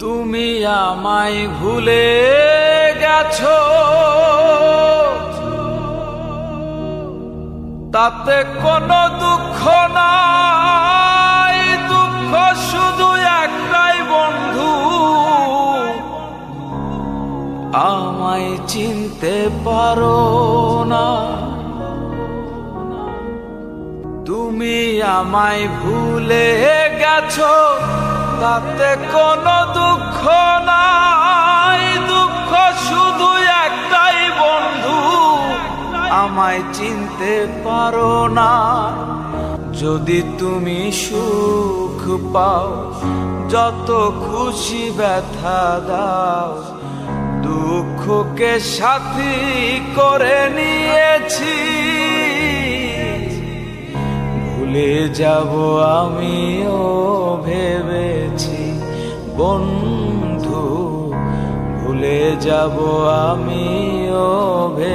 তুমি আমায় ভুলে গেছো, তাতে কোনো দুঃখ নাই। দুঃখ শুধু একটাই বন্ধু, আমায় চিনতে পারো না। তুমি আমায় ভুলে গেছো, তাতে কোনো দুঃখ নাই। দুঃখ শুধু একটাই বন্ধু, আমায় চিনতে পারো না। যদি তুমি সুখ পাও, যত খুশি ব্যথা দাও, দুঃখকে সাথী করে নিয়েছি। ভুলে যাব আমিও ভেবেছি বন্ধু, ভুলে যাব আমিও ভেবেছি।